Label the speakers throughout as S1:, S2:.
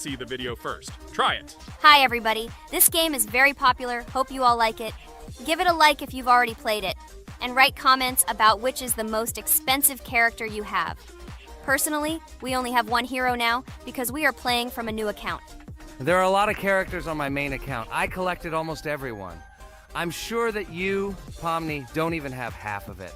S1: see the video first. Try it.
S2: Hi everybody, this game is very popular, hope you all like it. Give it a like if you've already played it, and write comments about which is the most expensive character you have. Personally, we only have one hero now because we are playing from a new account.
S3: There are a lot of characters on my main account. I collected almost everyone. I'm sure that you, Pomni, don't even have half of it.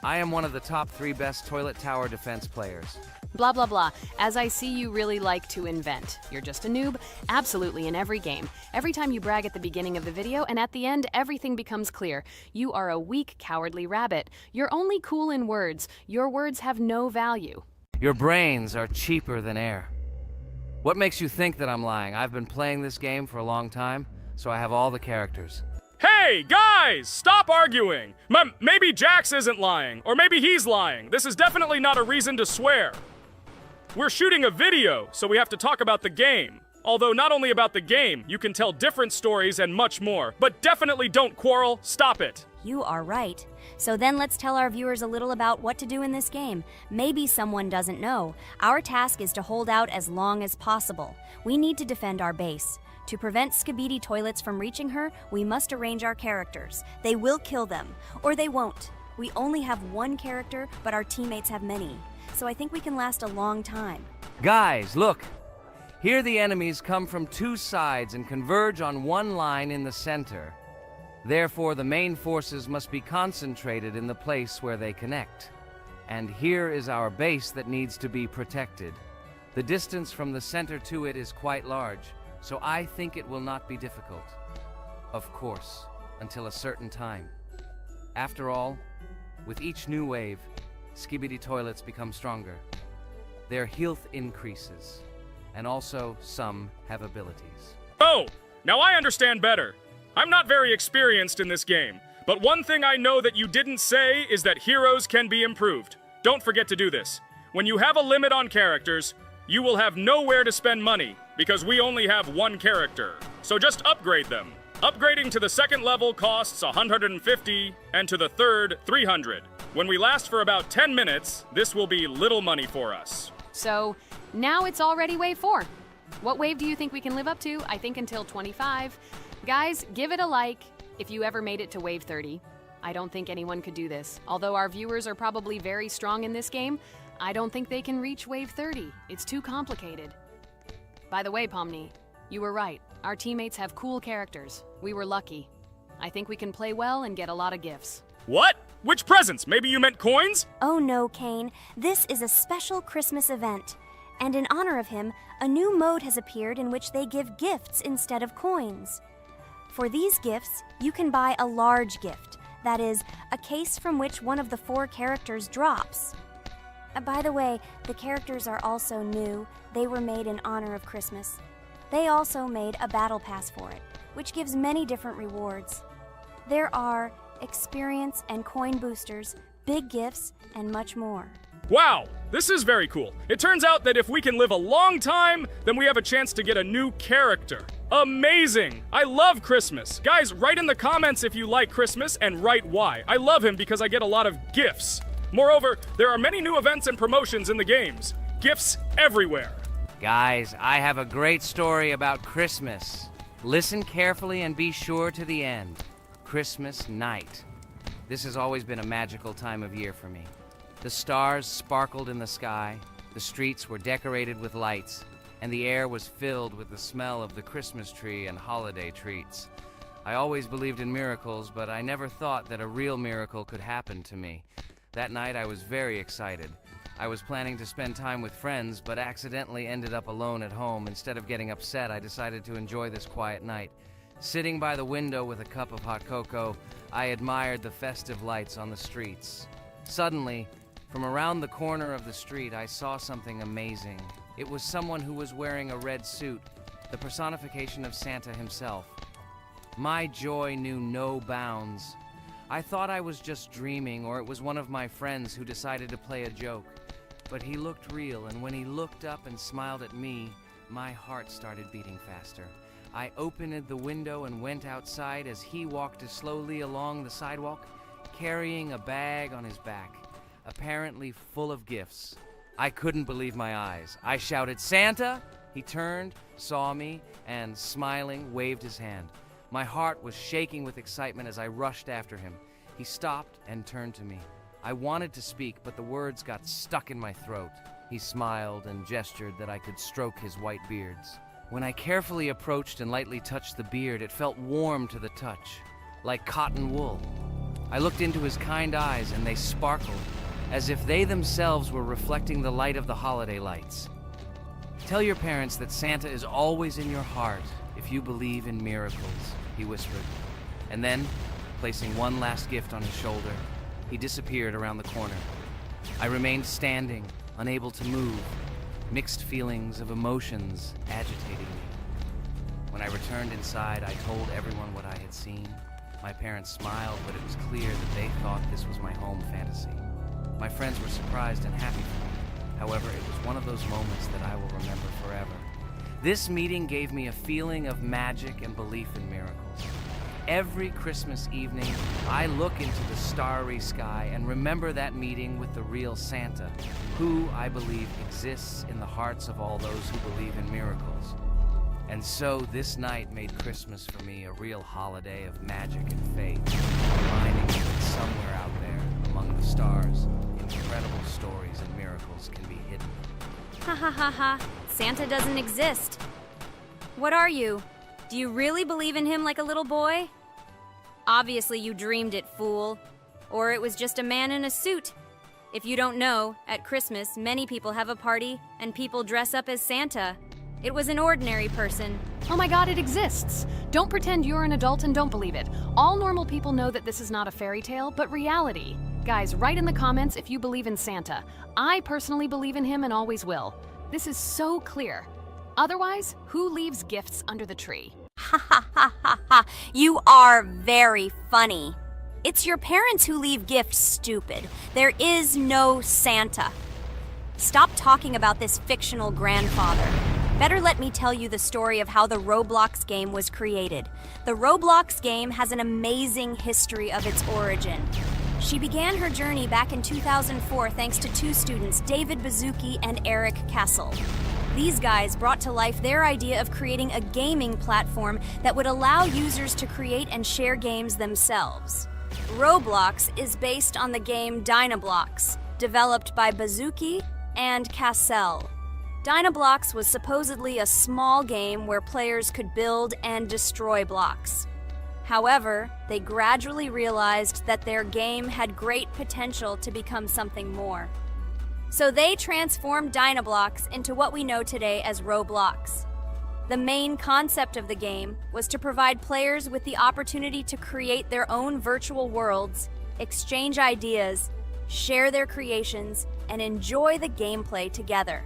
S3: I am one of the top 3 best toilet tower defense players.
S4: Blah, blah, blah. As I see you really like to invent. You're just a noob, absolutely in every game. Every time you brag at the beginning of the video, and at the end, everything becomes clear. You are a weak, cowardly rabbit. You're only cool in words. Your words have no value.
S3: Your brains are cheaper than air. What makes you think that I'm lying? I've been playing this game for a long time, so I have all the characters.
S1: Hey, guys! Stop arguing! Maybe Jax isn't lying, or maybe he's lying. This is definitely not a reason to swear. We're shooting a video, so we have to talk about the game. Although not only about the game, you can tell different stories and much more. But definitely don't quarrel. Stop it.
S2: You are right. So then let's tell our viewers a little about what to do in this game. Maybe someone doesn't know. Our task is to hold out as long as possible. We need to defend our base. To prevent Skibidi Toilets from reaching her, we must arrange our characters. They will kill them, or they won't. We only have one character, but our teammates have many. So I think we can last a long time.
S3: Guys, look! Here the enemies come from 2 sides and converge on one line in the center. Therefore, the main forces must be concentrated in the place where they connect. And here is our base that needs to be protected. The distance from the center to it is quite large, so I think it will not be difficult. Of course, until a certain time. After all, with each new wave, Skibidi Toilets become stronger. Their health increases, and also some have abilities.
S1: Oh, now I understand better. I'm not very experienced in this game, but one thing I know that you didn't say is that heroes can be improved. Don't forget to do this. When you have a limit on characters, you will have nowhere to spend money, because we only have one character. So just upgrade them. Upgrading to the 2nd level costs 150, and to the 3rd, 300. When we last for about 10 minutes, this will be little money for us.
S4: So, now it's already wave 4. What wave do you think we can live up to? I think until 25. Guys, give it a like if you ever made it to wave 30. I don't think anyone could do this. Although our viewers are probably very strong in this game, I don't think they can reach wave 30. It's too complicated. By the way, Pomni, you were right. Our teammates have cool characters. We were lucky. I think we can play well and get a lot of gifts.
S1: What? Which presents? Maybe you meant coins?
S2: Oh no, Kane. This is a special Christmas event. And in honor of him, a new mode has appeared in which they give gifts instead of coins. For these gifts, you can buy a large gift. That is, a case from which one of the 4 characters drops. By the way, the characters are also new. They were made in honor of Christmas. They also made a battle pass for it, which gives many different rewards. There are experience and coin boosters, big gifts, and much more.
S1: Wow, this is very cool. It turns out that if we can live a long time, then we have a chance to get a new character. Amazing! I love Christmas. Guys, write in the comments if you like Christmas and write why. I love him because I get a lot of gifts. Moreover, there are many new events and promotions in the games. Gifts everywhere.
S3: Guys, I have a great story about Christmas. Listen carefully and be sure to the end. Christmas night. This has always been a magical time of year for me. The stars sparkled in the sky, the streets were decorated with lights, and the air was filled with the smell of the Christmas tree and holiday treats. I always believed in miracles, but I never thought that a real miracle could happen to me. That night I was very excited. I was planning to spend time with friends, but accidentally ended up alone at home. Instead of getting upset, I decided to enjoy this quiet night. Sitting by the window with a cup of hot cocoa, I admired the festive lights on the streets. Suddenly, from around the corner of the street, I saw something amazing. It was someone who was wearing a red suit, the personification of Santa himself. My joy knew no bounds. I thought I was just dreaming, or it was one of my friends who decided to play a joke. But he looked real, and when he looked up and smiled at me, my heart started beating faster. I opened the window and went outside as he walked slowly along the sidewalk, carrying a bag on his back, apparently full of gifts. I couldn't believe my eyes. I shouted, "Santa, He turned, saw me, and, smiling, waved his hand. My heart was shaking with excitement as I rushed after him. He stopped and turned to me. I wanted to speak, but the words got stuck in my throat. He smiled and gestured that I could stroke his white beards. When I carefully approached and lightly touched the beard, it felt warm to the touch, like cotton wool. I looked into his kind eyes, and they sparkled, as if they themselves were reflecting the light of the holiday lights. Tell your parents that Santa is always in your heart if you believe in miracles, he whispered. And then, placing one last gift on his shoulder, he disappeared around the corner. I remained standing, unable to move, mixed feelings of emotions agitating me. When I returned inside, I told everyone what I had seen. My parents smiled, but it was clear that they thought this was my home fantasy. My friends were surprised and happy for me. However, it was one of those moments that I will remember forever. This meeting gave me a feeling of magic and belief in miracles. Every Christmas evening, I look into the starry sky and remember that meeting with the real Santa, who, I believe, exists in the hearts of all those who believe in miracles. And so this night made Christmas for me a real holiday of magic and faith, reminding me that somewhere out there, among the stars, incredible stories and miracles can be hidden.
S2: Ha ha ha ha. Santa doesn't exist. What are you? Do you really believe in him like a little boy? Obviously you dreamed it, fool. Or it was just a man in a suit. If you don't know, at Christmas, many people have a party and people dress up as Santa. It was an ordinary person.
S4: Oh my god, it exists! Don't pretend you're an adult and don't believe it. All normal people know that this is not a fairy tale, but reality. Guys, write in the comments if you believe in Santa. I personally believe in him and always will. This is so clear. Otherwise, who leaves gifts under the tree?
S2: Ha ha ha ha ha. You are very funny. It's your parents who leave gifts, stupid. There is no Santa. Stop talking about this fictional grandfather. Better let me tell you the story of how the Roblox game was created. The Roblox game has an amazing history of its origin. She began her journey back in 2004 thanks to two students, David Bazuki and Eric Castle. These guys brought to life their idea of creating a gaming platform that would allow users to create and share games themselves. Roblox is based on the game Dynablox, developed by Bazuki and Cassell. Dynablox was supposedly a small game where players could build and destroy blocks. However, they gradually realized that their game had great potential to become something more. So they transformed Dynablox into what we know today as Roblox. The main concept of the game was to provide players with the opportunity to create their own virtual worlds, exchange ideas, share their creations, and enjoy the gameplay together.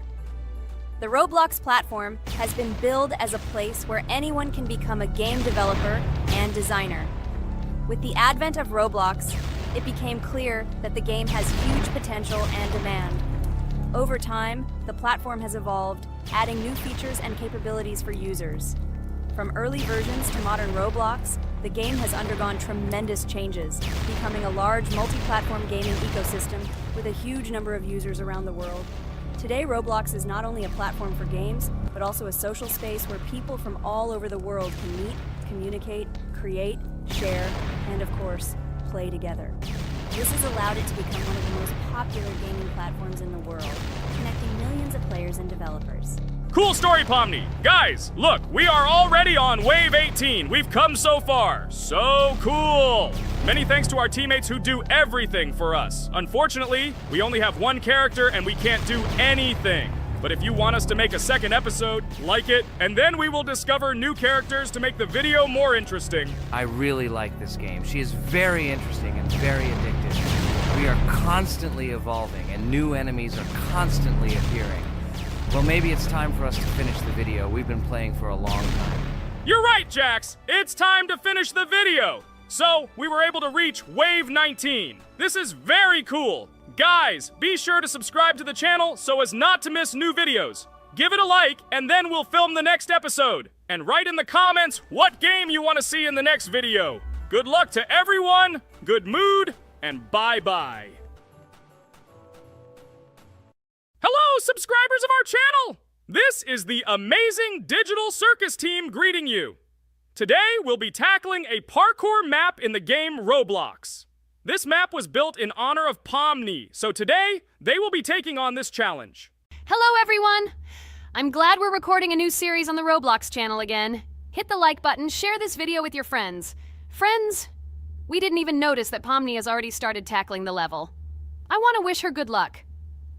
S2: The Roblox platform has been billed as a place where anyone can become a game developer and designer. With the advent of Roblox, it became clear that the game has huge potential and demand. Over time, the platform has evolved, adding new features and capabilities for users. From early versions to modern Roblox, the game has undergone tremendous changes, becoming a large multi-platform gaming ecosystem with a huge number of users around the world. Today, Roblox is not only a platform for games, but also a social space where people from all over the world can meet, communicate, create, share, and of course, play together. This has allowed it to become one of the most popular gaming platforms in the world, connecting millions of players and developers.
S1: Cool story, Pomni. Guys, look, we are already on Wave 18. We've come so far. So cool. Many thanks to our teammates who do everything for us. Unfortunately, we only have one character and we can't do anything. But if you want us to make a second episode, like it, and then we will discover new characters to make the video more interesting.
S3: I really like this game. She is very interesting and very addictive. We are constantly evolving and new enemies are constantly appearing. Well, maybe it's time for us to finish the video. We've been playing for a long time.
S1: You're right, Jax. It's time to finish the video. So, we were able to reach Wave 19. This is very cool. Guys, be sure to subscribe to the channel so as not to miss new videos. Give it a like, and then we'll film the next episode. And write in the comments what game you want to see in the next video. Good luck to everyone, good mood, and bye-bye. Hello, subscribers of our channel! This is the amazing digital circus team greeting you. Today, we'll be tackling a parkour map in the game Roblox. This map was built in honor of Pomni, so today, they will be taking on this challenge.
S4: Hello, everyone! I'm glad we're recording a new series on the Roblox channel again. Hit the like button, share this video with your friends. Friends, we didn't even notice that Pomni has already started tackling the level. I want to wish her good luck.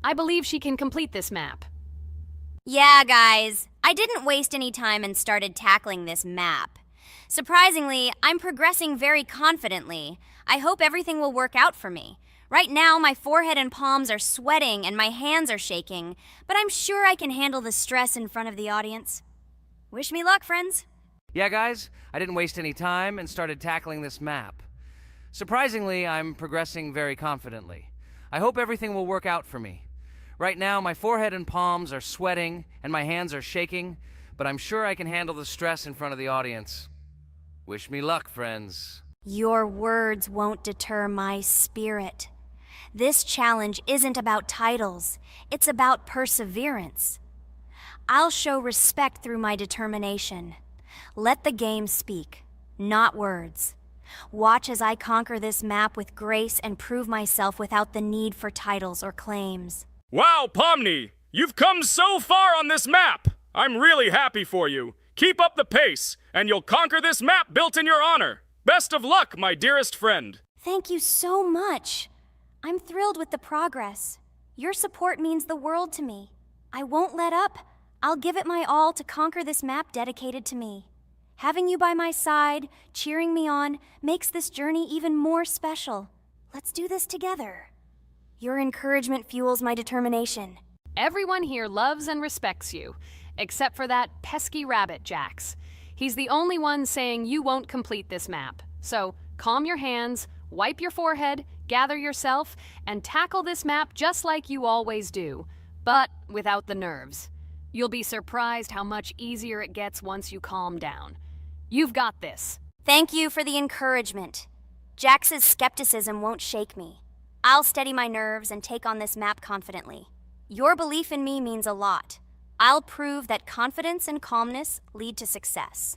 S4: I believe she can complete this map.
S2: Yeah, guys, I didn't waste any time and started tackling this map. Surprisingly, I'm progressing very confidently. I hope everything will work out for me. Right now, my forehead and palms are sweating and my hands are shaking, but I'm sure I can handle the stress in front of the audience. Wish me luck, friends.
S3: Yeah, guys, I didn't waste any time and started tackling this map. Surprisingly, I'm progressing very confidently. I hope everything will work out for me. Right now, my forehead and palms are sweating and my hands are shaking, but I'm sure I can handle the stress in front of the audience. Wish me luck, friends.
S2: Your words won't deter my spirit. This challenge isn't about titles, it's about perseverance. I'll show respect through my determination. Let the game speak, not words. Watch as I conquer this map with grace and prove myself without the need for titles or claims.
S1: Wow, Pomni! You've come so far on this map! I'm really happy for you. Keep up the pace, and you'll conquer this map built in your honor. Best of luck, my dearest friend.
S2: Thank you so much. I'm thrilled with the progress. Your support means the world to me. I won't let up. I'll give it my all to conquer this map dedicated to me. Having you by my side, cheering me on, makes this journey even more special. Let's do this together. Your encouragement fuels my determination.
S4: Everyone here loves and respects you, except for that pesky rabbit, Jax. He's the only one saying you won't complete this map. So calm your hands, wipe your forehead, gather yourself, and tackle this map just like you always do, but without the nerves. You'll be surprised how much easier it gets once you calm down. You've got this.
S2: Thank you for the encouragement. Jax's skepticism won't shake me. I'll steady my nerves and take on this map confidently. Your belief in me means a lot. I'll prove that confidence and calmness lead to success.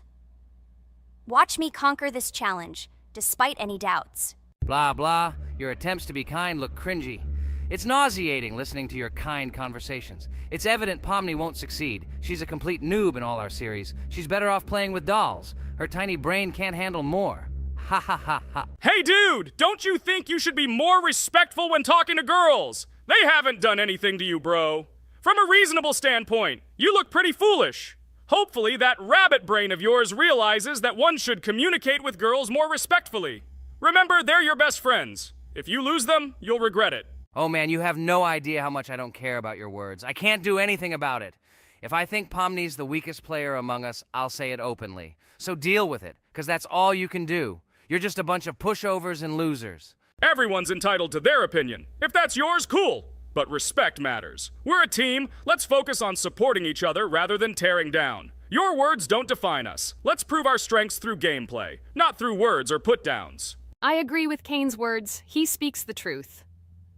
S2: Watch me conquer this challenge, despite any doubts.
S3: Blah, blah. Your attempts to be kind look cringy. It's nauseating listening to your kind conversations. It's evident Pomni won't succeed. She's a complete noob in all our series. She's better off playing with dolls. Her tiny brain can't handle more. Ha ha ha ha.
S1: Hey, dude! Don't you think you should be more respectful when talking to girls? They haven't done anything to you, bro. From a reasonable standpoint, you look pretty foolish. Hopefully, that rabbit brain of yours realizes that one should communicate with girls more respectfully. Remember, they're your best friends. If you lose them, you'll regret it.
S3: Oh man, you have no idea how much I don't care about your words. I can't do anything about it. If I think Pomni's the weakest player among us, I'll say it openly. So deal with it, because that's all you can do. You're just a bunch of pushovers and losers.
S1: Everyone's entitled to their opinion. If that's yours, cool. But respect matters. We're a team. Let's focus on supporting each other rather than tearing down. Your words don't define us. Let's prove our strengths through gameplay, not through words or put-downs.
S4: I agree with Kane's words. He speaks the truth.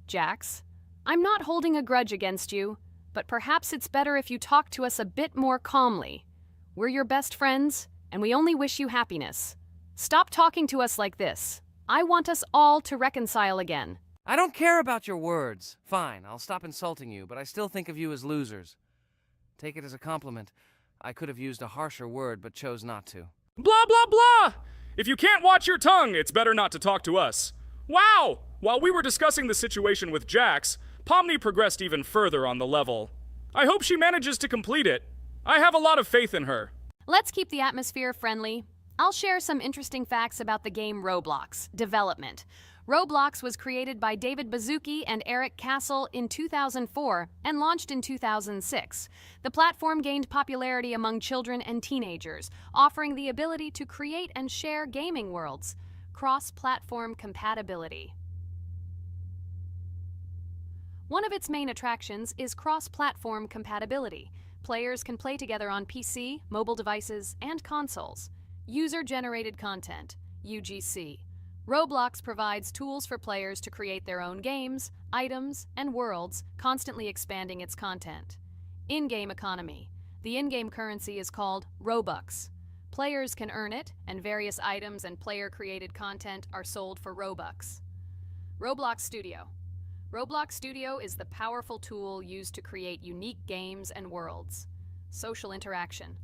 S4: Jax, I'm not holding a grudge against you, but perhaps it's better if you talk to us a bit more calmly. We're your best friends, and we only wish you happiness. Stop talking to us like this. I want us all to reconcile again.
S3: I don't care about your words. Fine, I'll stop insulting you, but I still think of you as losers. Take it as a compliment. I could have used a harsher word, but chose not to.
S1: Blah, blah, blah! If you can't watch your tongue, it's better not to talk to us. Wow! While we were discussing the situation with Jax, Pomni progressed even further on the level. I hope she manages to complete it. I have a lot of faith in her.
S4: Let's keep the atmosphere friendly. I'll share some interesting facts about the game Roblox development. Roblox was created by David Baszucki and Eric Castle in 2004 and launched in 2006. The platform gained popularity among children and teenagers, offering the ability to create and share gaming worlds. Cross-platform compatibility. One of its main attractions is cross-platform compatibility. Players can play together on PC, mobile devices, and consoles. User-generated content, UGC. Roblox provides tools for players to create their own games, items, and worlds, constantly expanding its content. In-game economy. The in-game currency is called Robux. Players can earn it, and various items and player-created content are sold for Robux. Roblox Studio. Roblox Studio is the powerful tool used to create unique games and worlds. Social interaction.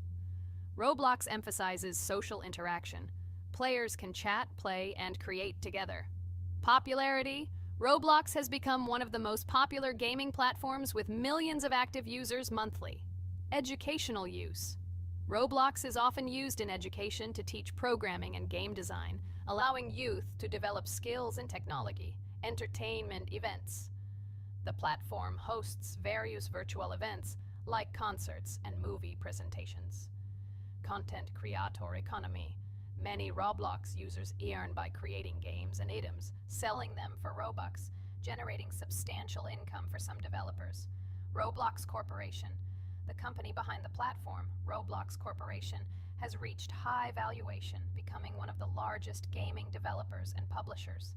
S4: Roblox emphasizes social interaction. Players can chat, play, and create together. Popularity. Roblox has become one of the most popular gaming platforms with millions of active users monthly. Educational use. Roblox is often used in education to teach programming and game design, allowing youth to develop skills in technology. Entertainment events. The platform hosts various virtual events like concerts and movie presentations. Content creator economy. Many Roblox users earn by creating games and items, selling them for Robux, generating substantial income for some developers. Roblox Corporation. The company behind the platform, Roblox Corporation, has reached high valuation, becoming one of the largest gaming developers and publishers.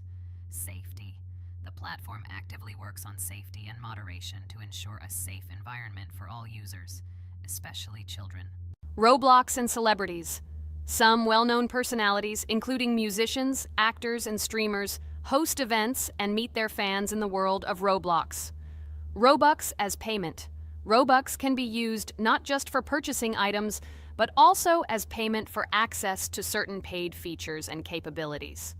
S4: Safety. The platform actively works on safety and moderation to ensure a safe environment for all users, especially children. Roblox and celebrities. Some well-known personalities, including musicians, actors, and streamers, host events and meet their fans in the world of Roblox. Robux as payment. Robux can be used not just for purchasing items, but also as payment for access to certain paid features and capabilities.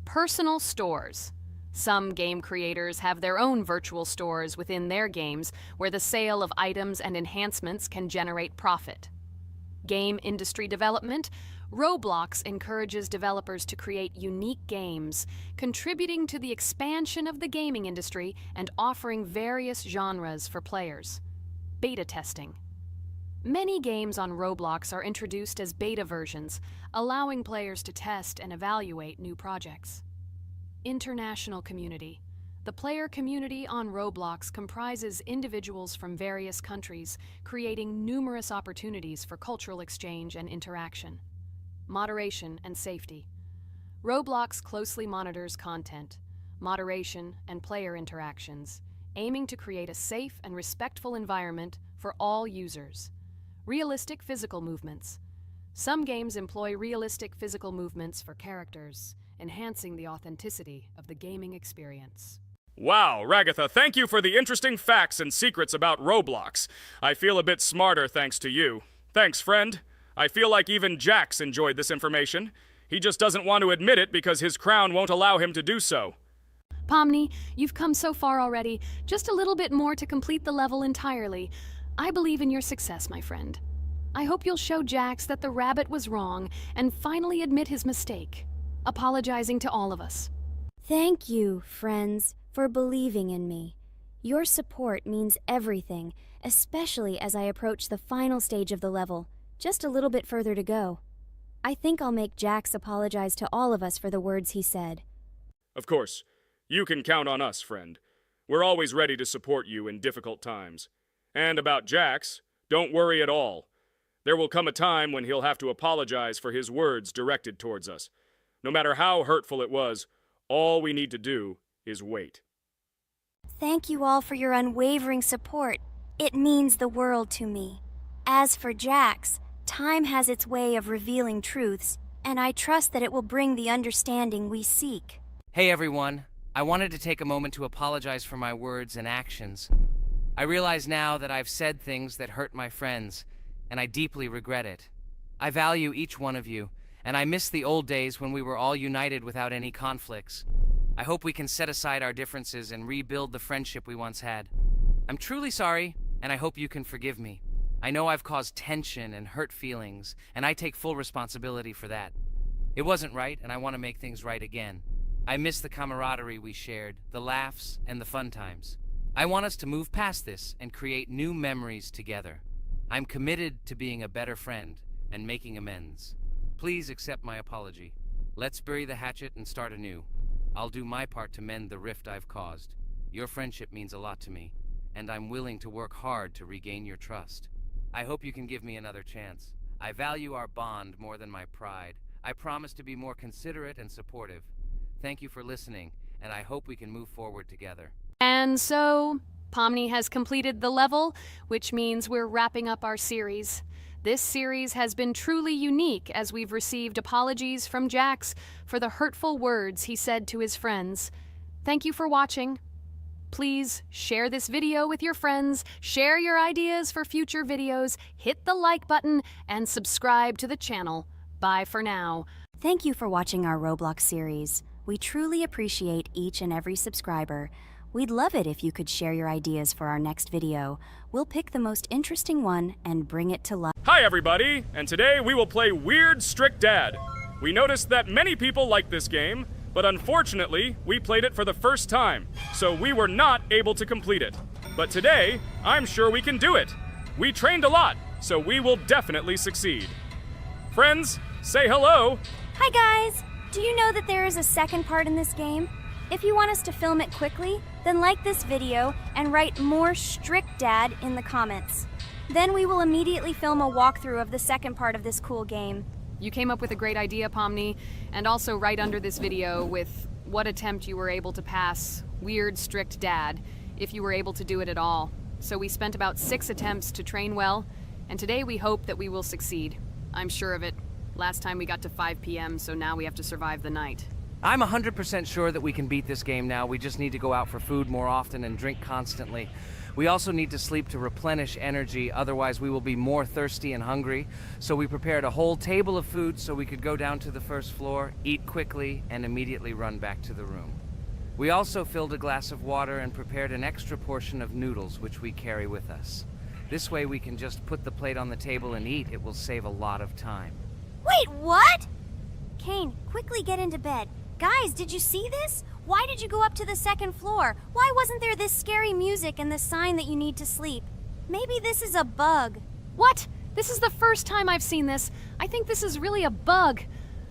S4: Personal stores. Some game creators have their own virtual stores within their games where the sale of items and enhancements can generate profit. Game industry development. Roblox encourages developers to create unique games, contributing to the expansion of the gaming industry and offering various genres for players. Beta testing. Many games on Roblox are introduced as beta versions, allowing players to test and evaluate new projects. International community. The player community on Roblox comprises individuals from various countries, creating numerous opportunities for cultural exchange and interaction. Moderation and safety. Roblox closely monitors content, moderation, and player interactions, aiming to create a safe and respectful environment for all users. Realistic physical movements. Some games employ realistic physical movements for characters, enhancing the authenticity of the gaming experience.
S1: Wow, Ragatha, thank you for the interesting facts and secrets about Roblox. I feel a bit smarter thanks to you. Thanks, friend. I feel like even Jax enjoyed this information. He just doesn't want to admit it because his crown won't allow him to do so.
S4: Pomni, you've come so far already. Just a little bit more to complete the level entirely. I believe in your success, my friend. I hope you'll show Jax that the rabbit was wrong and finally admit his mistake, apologizing to all of us.
S2: Thank you, friends, for believing in me. Your support means everything, especially as I approach the final stage of the level, just a little bit further to go. I think I'll make Jax apologize to all of us for the words he said.
S1: Of course, you can count on us, friend. We're always ready to support you in difficult times. And about Jax, don't worry at all. There will come a time when he'll have to apologize for his words directed towards us. No matter how hurtful it was, all we need to do is wait.
S2: Thank you all for your unwavering support. It means the world to me. As for Jax, time has its way of revealing truths, and I trust that it will bring the understanding we seek.
S3: Hey everyone, I wanted to take a moment to apologize for my words and actions. I realize now that I've said things that hurt my friends, and I deeply regret it. I value each one of you, and I miss the old days when we were all united without any conflicts. I hope we can set aside our differences and rebuild the friendship we once had. I'm truly sorry, and I hope you can forgive me. I know I've caused tension and hurt feelings, and I take full responsibility for that. It wasn't right, and I want to make things right again. I miss the camaraderie we shared, the laughs, and the fun times. I want us to move past this and create new memories together. I'm committed to being a better friend and making amends. Please accept my apology. Let's bury the hatchet and start anew. I'll do my part to mend the rift I've caused. Your friendship means a lot to me, and I'm willing to work hard to regain your trust. I hope you can give me another chance. I value our bond more than my pride. I promise to be more considerate and supportive. Thank you for listening, and I hope we can move forward together.
S4: And so, Pomni has completed the level, which means we're wrapping up our series. This series has been truly unique as we've received apologies from Jax for the hurtful words he said to his friends. Thank you for watching. Please share this video with your friends, share your ideas for future videos, hit the like button, and subscribe to the channel. Bye for now.
S2: Thank you for watching our Roblox series. We truly appreciate each and every subscriber. We'd love it if you could share your ideas for our next video. We'll pick the most interesting one and bring it to life.
S1: Hi everybody, and today we will play Weird Strict Dad. We noticed that many people like this game, but unfortunately, we played it for the first time, so we were not able to complete it. But today, I'm sure we can do it. We trained a lot, so we will definitely succeed. Friends, say hello.
S2: Hi guys! Do you know that there is a second part in this game? If you want us to film it quickly, then like this video and write more strict dad in the comments. Then we will immediately film a walkthrough of the second part of this cool game.
S4: You came up with a great idea, Pomni, and also right under this video with what attempt you were able to pass Weird Strict Dad, if you were able to do it at all. So we spent about 6 attempts to train well, and today we hope that we will succeed. I'm sure of it. Last time we got to 5 p.m., so now we have to survive the night.
S3: I'm 100% sure that we can beat this game now. We just need to go out for food more often and drink constantly. We also need to sleep to replenish energy, otherwise we will be more thirsty and hungry. So we prepared a whole table of food so we could go down to the first floor, eat quickly, and immediately run back to the room. We also filled a glass of water and prepared an extra portion of noodles, which we carry with us. This way we can just put the plate on the table and eat. It will save a lot of time.
S2: Wait, what? Kane, quickly get into bed. Guys, did you see this? Why did you go up to the second floor? Why wasn't there this scary music and the sign that you need to sleep? Maybe this is a bug.
S4: What? This is the first time I've seen this. I think this is really a bug.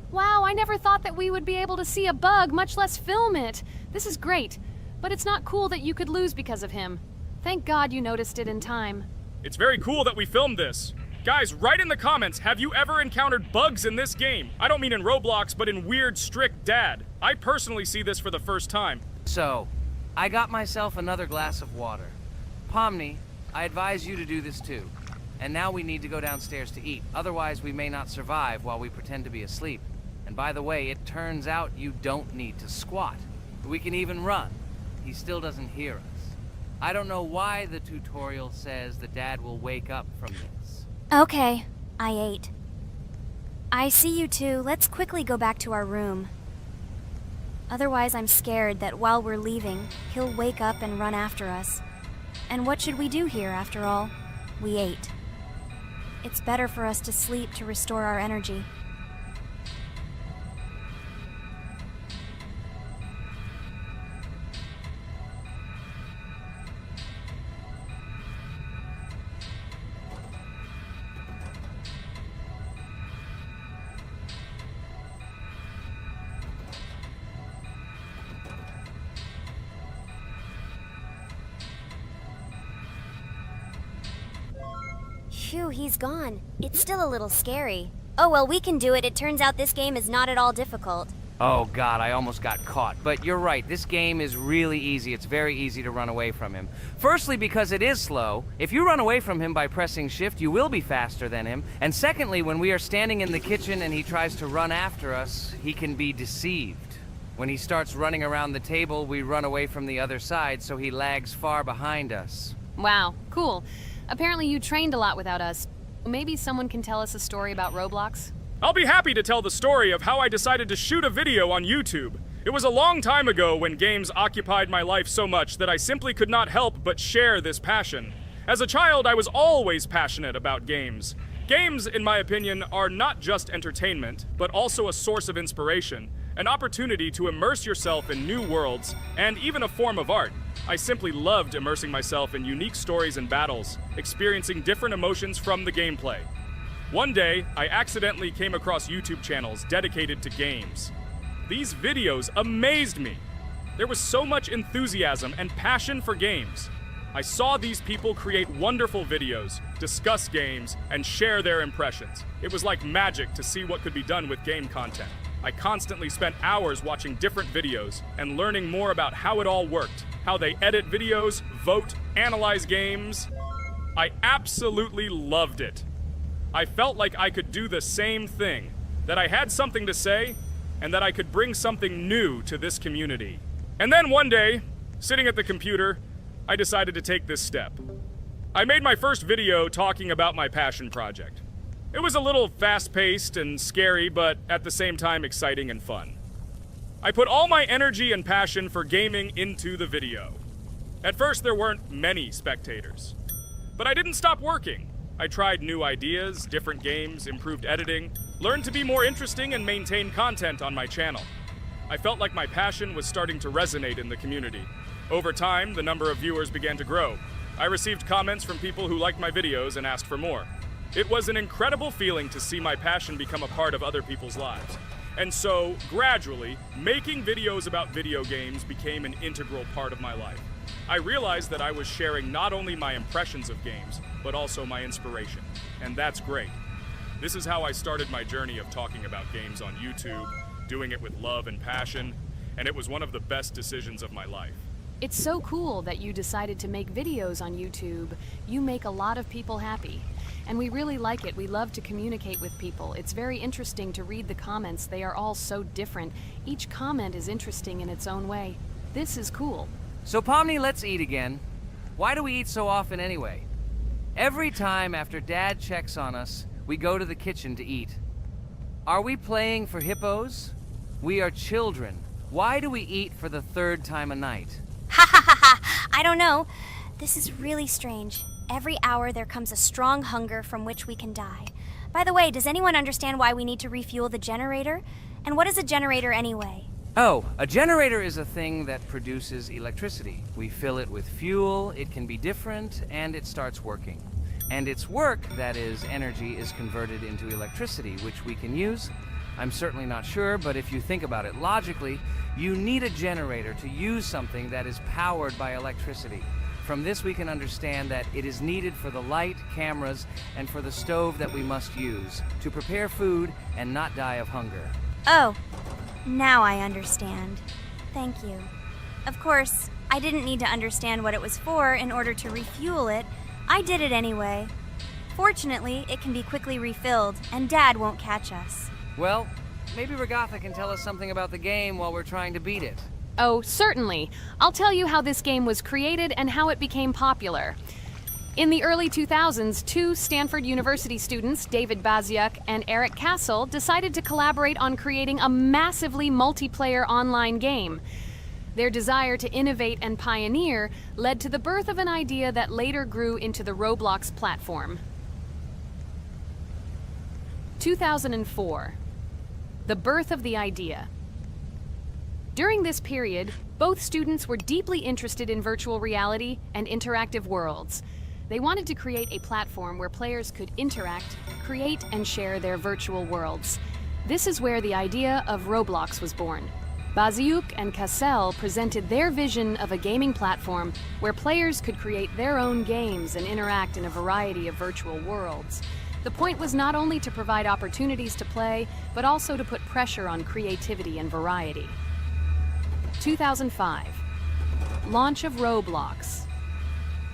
S4: Wow, I never thought that we would be able to see a bug, much less film it. This is great, but it's not cool that you could lose because of him. Thank God you noticed it in time.
S1: It's very cool that we filmed this. Guys, write in the comments, have you ever encountered bugs in this game? I don't mean in Roblox, but in Weird Strict Dad. I personally see this for the first time.
S3: So, I got myself another glass of water. Pomni, I advise you to do this too. And now we need to go downstairs to eat. Otherwise, we may not survive while we pretend to be asleep. And by the way, it turns out you don't need to squat. We can even run. He still doesn't hear us. I don't know why the tutorial says that Dad will wake up from this.
S2: Okay, I ate. I see you two. Let's quickly go back to our room. Otherwise, I'm scared that while we're leaving, he'll wake up and run after us. And what should we do here, after all? We ate. It's better for us to sleep to restore our energy. Phew, he's gone. It's still a little scary. Oh well, we can do it. It turns out this game is not at all difficult.
S3: Oh God, I almost got caught. But you're right, this game is really easy. It's very easy to run away from him. Firstly, because it is slow. If you run away from him by pressing shift, you will be faster than him. And secondly, when we are standing in the kitchen and he tries to run after us, he can be deceived. When he starts running around the table, we run away from the other side, so he lags far behind us.
S4: Wow, cool. Apparently you trained a lot without us. Maybe someone can tell us a story about Roblox?
S1: I'll be happy to tell the story of how I decided to shoot a video on YouTube. It was a long time ago when games occupied my life so much that I simply could not help but share this passion. As a child, I was always passionate about games. Games, in my opinion, are not just entertainment, but also a source of inspiration, an opportunity to immerse yourself in new worlds, and even a form of art. I simply loved immersing myself in unique stories and battles, experiencing different emotions from the gameplay. One day, I accidentally came across YouTube channels dedicated to games. These videos amazed me. There was so much enthusiasm and passion for games. I saw these people create wonderful videos, discuss games, and share their impressions. It was like magic to see what could be done with game content. I constantly spent hours watching different videos and learning more about how it all worked, how they edit videos, vote, analyze games. I absolutely loved it. I felt like I could do the same thing, that I had something to say, and that I could bring something new to this community. And then one day, sitting at the computer, I decided to take this step. I made my first video talking about my passion project. It was a little fast-paced and scary, but at the same time exciting and fun. I put all my energy and passion for gaming into the video. At first, there weren't many spectators. But I didn't stop working. I tried new ideas, different games, improved editing, learned to be more interesting, and maintain content on my channel. I felt like my passion was starting to resonate in the community. Over time, the number of viewers began to grow. I received comments from people who liked my videos and asked for more. It was an incredible feeling to see my passion become a part of other people's lives. And so, gradually, making videos about video games became an integral part of my life. I realized that I was sharing not only my impressions of games, but also my inspiration. And that's great. This is how I started my journey of talking about games on YouTube, doing it with love and passion, and it was one of the best decisions of my life.
S4: It's so cool that you decided to make videos on YouTube. You make a lot of people happy. And we really like it. We love to communicate with people. It's very interesting to read the comments. They are all so different. Each comment is interesting in its own way. This is cool.
S3: So Pomni, let's eat again. Why do we eat so often anyway? Every time after Dad checks on us, we go to the kitchen to eat. Are we playing for hippos? We are children. Why do we eat for the third time a night?
S2: Ha ha ha ha! I don't know. This is really strange. Every hour there comes a strong hunger from which we can die. By the way, does anyone understand why we need to refuel the generator? And what is a generator anyway?
S3: Oh, a generator is a thing that produces electricity. We fill it with fuel, it can be different, and it starts working. And its work, that is, energy, is converted into electricity, which we can use. I'm certainly not sure, but if you think about it logically, you need a generator to use something that is powered by electricity. From this we can understand that it is needed for the light, cameras, and for the stove that we must use, to prepare food and not die of hunger.
S2: Oh, now I understand. Thank you. Of course, I didn't need to understand what it was for in order to refuel it. I did it anyway. Fortunately, it can be quickly refilled, and Dad won't catch us.
S3: Well, maybe Regatha can tell us something about the game while we're trying to beat it.
S4: Oh, certainly. I'll tell you how this game was created and how it became popular. In the early 2000s, two Stanford University students, David Baziuk and Eric Castle, decided to collaborate on creating a massively multiplayer online game. Their desire to innovate and pioneer led to the birth of an idea that later grew into the Roblox platform. 2004. The birth of the idea. During this period, both students were deeply interested in virtual reality and interactive worlds. They wanted to create a platform where players could interact, create, and share their virtual worlds. This is where the idea of Roblox was born. Baziuk and Cassell presented their vision of a gaming platform where players could create their own games and interact in a variety of virtual worlds. The point was not only to provide opportunities to play, but also to put pressure on creativity and variety. 2005. Launch of Roblox.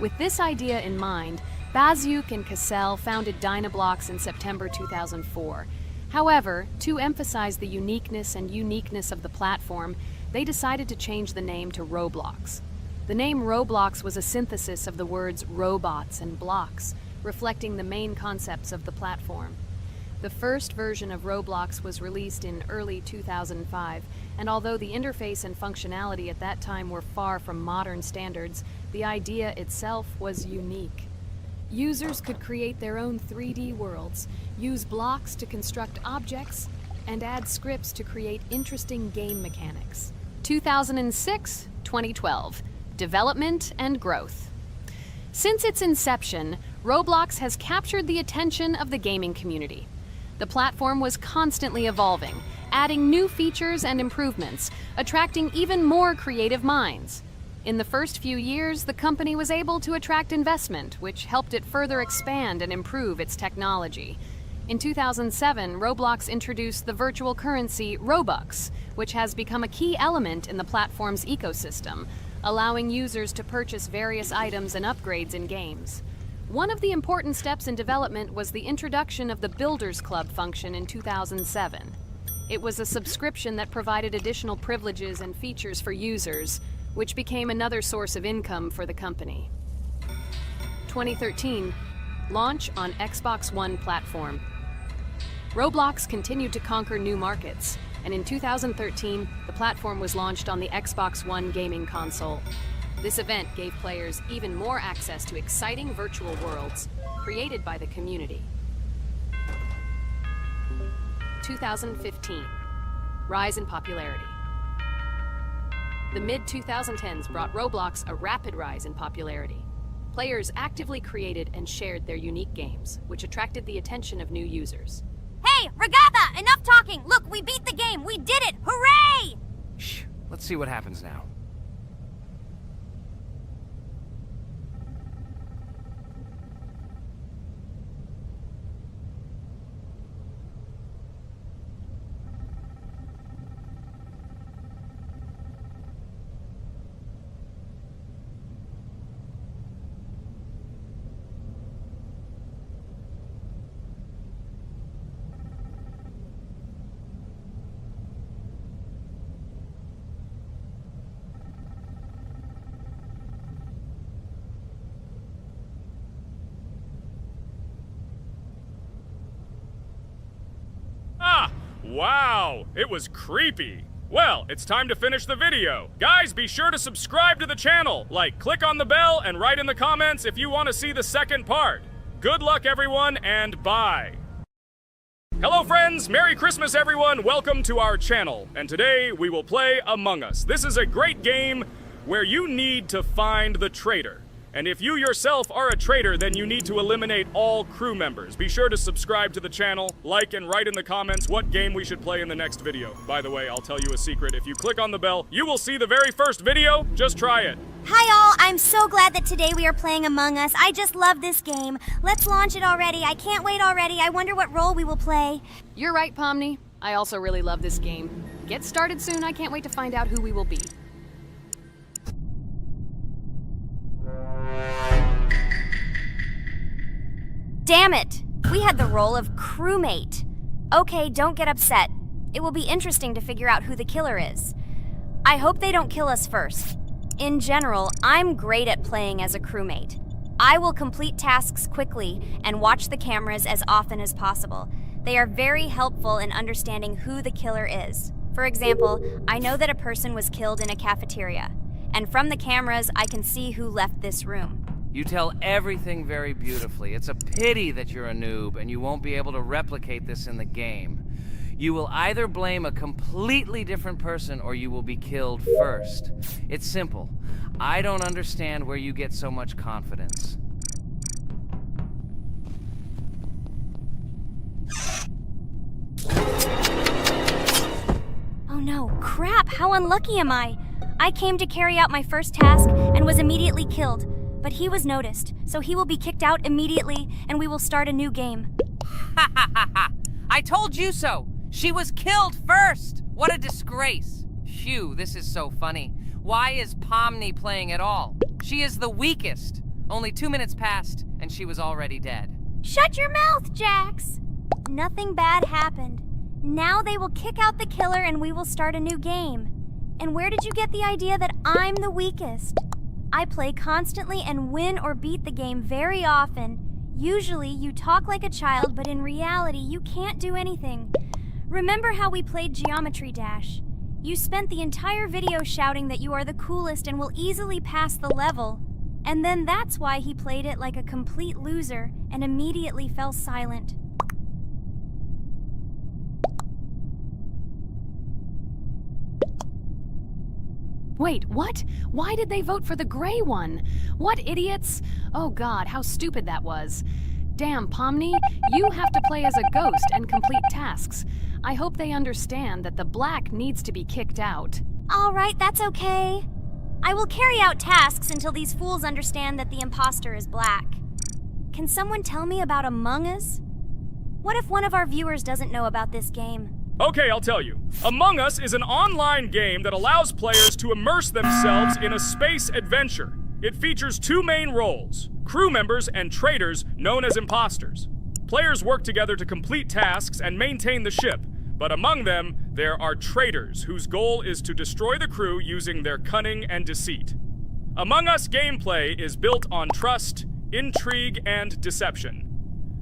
S4: With this idea in mind, Baziuk and Cassell founded Dynablocks in September 2004. However, to emphasize the uniqueness of the platform, they decided to change the name to Roblox. The name Roblox was a synthesis of the words robots and blocks, reflecting the main concepts of the platform. The first version of Roblox was released in early 2005, and although the interface and functionality at that time were far from modern standards, the idea itself was unique. Users could create their own 3D worlds, use blocks to construct objects, and add scripts to create interesting game mechanics. 2006-2012. Development and growth. Since its inception, Roblox has captured the attention of the gaming community. The platform was constantly evolving, adding new features and improvements, attracting even more creative minds. In the first few years, the company was able to attract investment, which helped it further expand and improve its technology. In 2007, Roblox introduced the virtual currency Robux, which has become a key element in the platform's ecosystem, allowing users to purchase various items and upgrades in games. One of the important steps in development was the introduction of the Builders Club function in 2007. It was a subscription that provided additional privileges and features for users, which became another source of income for the company. 2013, launch on Xbox One platform. Roblox continued to conquer new markets, and in 2013, the platform was launched on the Xbox One gaming console. This event gave players even more access to exciting virtual worlds created by the community. 2015, rise in popularity. The mid-2010s brought Roblox a rapid rise in popularity. Players actively created and shared their unique games, which attracted the attention of new users.
S2: Hey, Regatha! Enough talking! Look, we beat the game! We did it! Hooray!
S3: Shh, let's see what happens now.
S1: Wow, it was creepy. Well, it's time to finish the video. Guys, be sure to subscribe to the channel, click on the bell, and write in the comments if you want to see the second part. Good luck, everyone, and bye. Hello, friends. Merry Christmas, everyone. Welcome to our channel. And today, we will play Among Us. This is a great game where you need to find the traitor. And if you yourself are a traitor, then you need to eliminate all crew members. Be sure to subscribe to the channel, like and write in the comments what game we should play in the next video. By the way, I'll tell you a secret. If you click on the bell, you will see the very first video. Just try it.
S2: Hi all, I'm so glad that today we are playing Among Us. I just love this game. Let's launch it already. I can't wait already. I wonder what role we will play.
S4: You're right, Pomni. I also really love this game. Get started soon. I can't wait to find out who we will be.
S2: Damn it! We had the role of crewmate. Okay, don't get upset. It will be interesting to figure out who the killer is. I hope they don't kill us first. In general, I'm great at playing as a crewmate. I will complete tasks quickly and watch the cameras as often as possible. They are very helpful in understanding who the killer is. For example, I know that a person was killed in a cafeteria, and from the cameras, I can see who left this room.
S3: You tell everything very beautifully. It's a pity that you're a noob and you won't be able to replicate this in the game. You will either blame a completely different person or you will be killed first. It's simple. I don't understand where you get so much confidence.
S2: Oh no, crap, how unlucky am I? I came to carry out my first task and was immediately killed. But he was noticed, so he will be kicked out immediately, and we will start a new game.
S3: Ha ha ha ha! I told you so! She was killed first! What a disgrace! Phew, this is so funny. Why is Pomni playing at all? She is the weakest. Only 2 minutes passed, and she was already dead.
S2: Shut your mouth, Jax! Nothing bad happened. Now they will kick out the killer and we will start a new game. And where did you get the idea that I'm the weakest? I play constantly and win or beat the game very often. Usually, you talk like a child, but in reality, you can't do anything. Remember how we played Geometry Dash? You spent the entire video shouting that you are the coolest and will easily pass the level. And then that's why he played it like a complete loser and immediately fell silent.
S4: Wait, what? Why did they vote for the gray one? What idiots? Oh god, how stupid that was. Damn, Pomni, you have to play as a ghost and complete tasks. I hope they understand that the black needs to be kicked out.
S2: All right, that's okay. I will carry out tasks until these fools understand that the imposter is black. Can someone tell me about Among Us? What if one of our viewers doesn't know about this game?
S1: Okay, I'll tell you. Among Us is an online game that allows players to immerse themselves in a space adventure. It features two main roles, crew members and traitors known as imposters. Players work together to complete tasks and maintain the ship, but among them, there are traitors whose goal is to destroy the crew using their cunning and deceit. Among Us gameplay is built on trust, intrigue, and deception.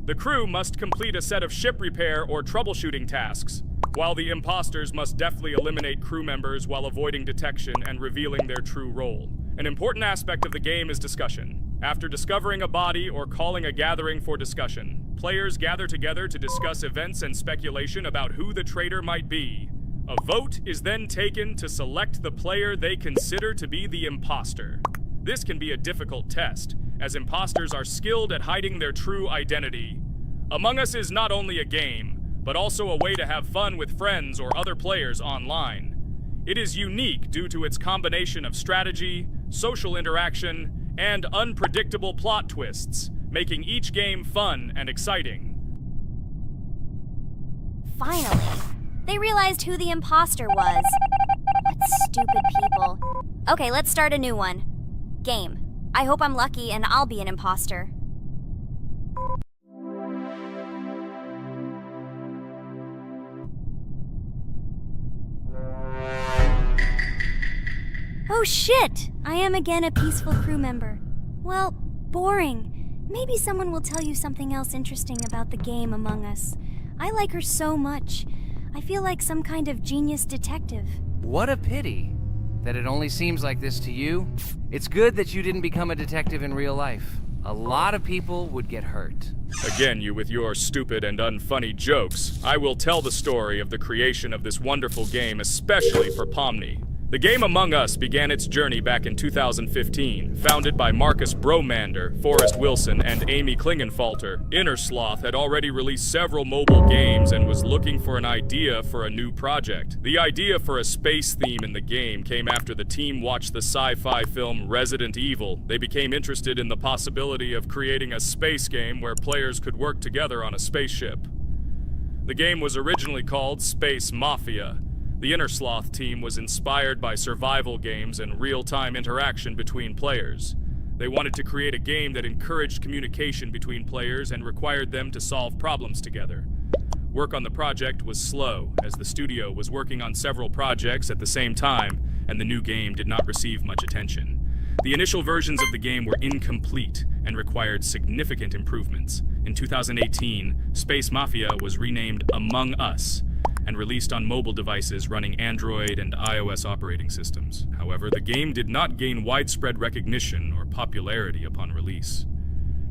S1: The crew must complete a set of ship repair or troubleshooting tasks, while the imposters must deftly eliminate crew members while avoiding detection and revealing their true role. An important aspect of the game is discussion. After discovering a body or calling a gathering for discussion, players gather together to discuss events and speculation about who the traitor might be. A vote is then taken to select the player they consider to be the imposter. This can be a difficult test, as imposters are skilled at hiding their true identity. Among Us is not only a game, but also a way to have fun with friends or other players online. It is unique due to its combination of strategy, social interaction, and unpredictable plot twists, making each game fun and exciting.
S2: Finally, they realized who the imposter was. What stupid people. Okay, let's start a new one. Game. I hope I'm lucky and I'll be an imposter. Oh shit! I am again a peaceful crew member. Well, boring. Maybe someone will tell you something else interesting about the game Among Us. I like her so much. I feel like some kind of genius detective.
S3: What a pity that it only seems like this to you. It's good that you didn't become a detective in real life. A lot of people would get hurt.
S1: Again, you with your stupid and unfunny jokes. I will tell the story of the creation of this wonderful game, especially for Pomni. The game Among Us began its journey back in 2015. Founded by Marcus Bromander, Forrest Wilson, and Amy Klingenfalter, Innersloth had already released several mobile games and was looking for an idea for a new project. The idea for a space theme in the game came after the team watched the sci-fi film Resident Evil. They became interested in the possibility of creating a space game where players could work together on a spaceship. The game was originally called Space Mafia. The Innersloth team was inspired by survival games and real-time interaction between players. They wanted to create a game that encouraged communication between players and required them to solve problems together. Work on the project was slow, as the studio was working on several projects at the same time, and the new game did not receive much attention. The initial versions of the game were incomplete and required significant improvements. In 2018, Space Mafia was renamed Among Us, and released on mobile devices running Android and iOS operating systems. However, the game did not gain widespread recognition or popularity upon release.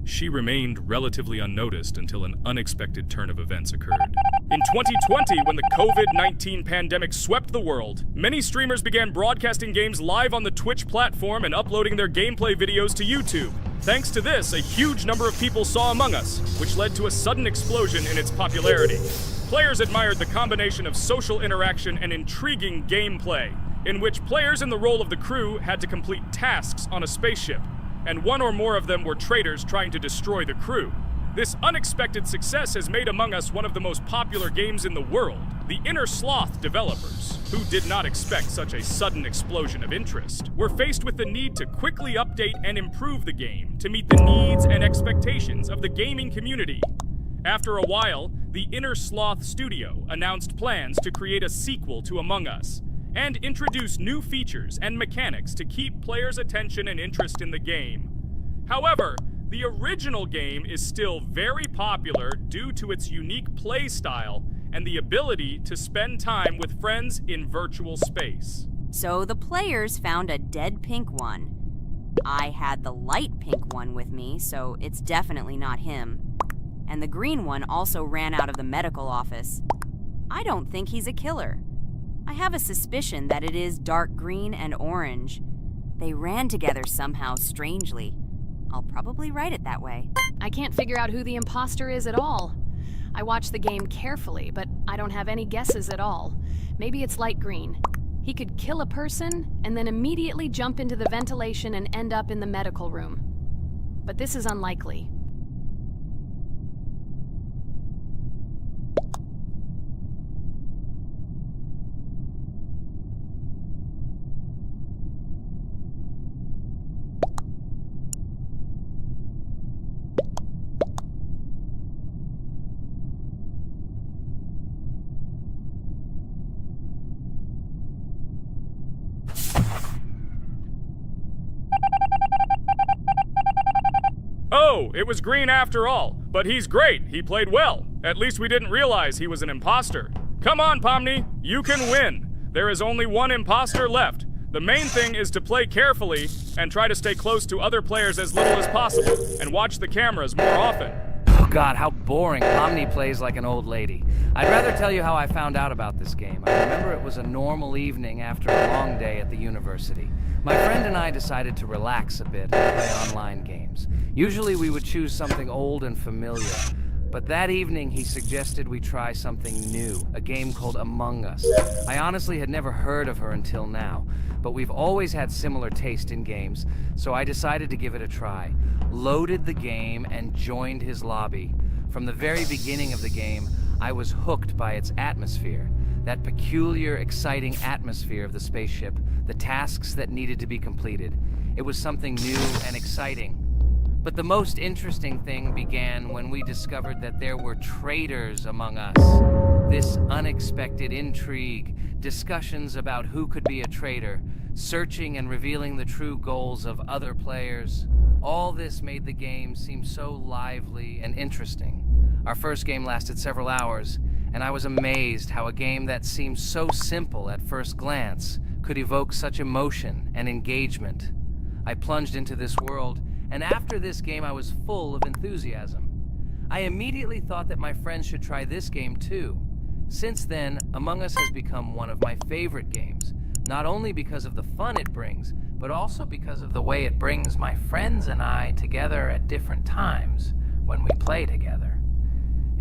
S1: She remained relatively unnoticed until an unexpected turn of events occurred. In 2020, when the COVID-19 pandemic swept the world, many streamers began broadcasting games live on the Twitch platform and uploading their gameplay videos to YouTube. Thanks to this, a huge number of people saw Among Us, which led to a sudden explosion in its popularity. Players admired the combination of social interaction and intriguing gameplay, in which players in the role of the crew had to complete tasks on a spaceship, and one or more of them were traitors trying to destroy the crew. This unexpected success has made Among Us one of the most popular games in the world. The Innersloth developers, who did not expect such a sudden explosion of interest, were faced with the need to quickly update and improve the game to meet the needs and expectations of the gaming community. After a while, the Innersloth studio announced plans to create a sequel to Among Us and introduce new features and mechanics to keep players' attention and interest in the game. However, the original game is still very popular due to its unique play style and the ability to spend time with friends in virtual space.
S5: So the players found a dead pink one. I had the light pink one with me, so it's definitely not him. And the green one also ran out of the medical office. I don't think he's a killer. I have a suspicion that it is dark green and orange. They ran together somehow strangely. I'll probably write it that way.
S4: I can't figure out who the imposter is at all. I watched the game carefully, but I don't have any guesses at all. Maybe it's light green. He could kill a person and then immediately jump into the ventilation and end up in the medical room. But this is unlikely.
S1: it was green after all. But he's great, he played well. At least we didn't realize he was an imposter. Come on, Pomni, you can win. There is only one imposter left. The main thing is to play carefully and try to stay close to other players as little as possible, and watch the cameras more often.
S3: Oh God, how boring. Pomni plays like an old lady. I'd rather tell you how I found out about this game. I remember it was a normal evening after a long day at the university. My friend and I decided to relax a bit and play online games. Usually we would choose something old and familiar. But that evening, he suggested we try something new, a game called Among Us. I honestly had never heard of her until now, but we've always had similar taste in games, so I decided to give it a try. Loaded the game and joined his lobby. From the very beginning of the game, I was hooked by its atmosphere. That peculiar, exciting atmosphere of the spaceship, the tasks that needed to be completed. It was something new and exciting. But the most interesting thing began when we discovered that there were traitors among us. This unexpected intrigue, discussions about who could be a traitor, searching and revealing the true goals of other players. All this made the game seem so lively and interesting. Our first game lasted several hours, and I was amazed how a game that seemed so simple at first glance could evoke such emotion and engagement. I plunged into this world, and after this game I was full of enthusiasm. I immediately thought that my friends should try this game too. Since then, Among Us has become one of my favorite games, not only because of the fun it brings, but also because of the way it brings my friends and I together at different times when we play together.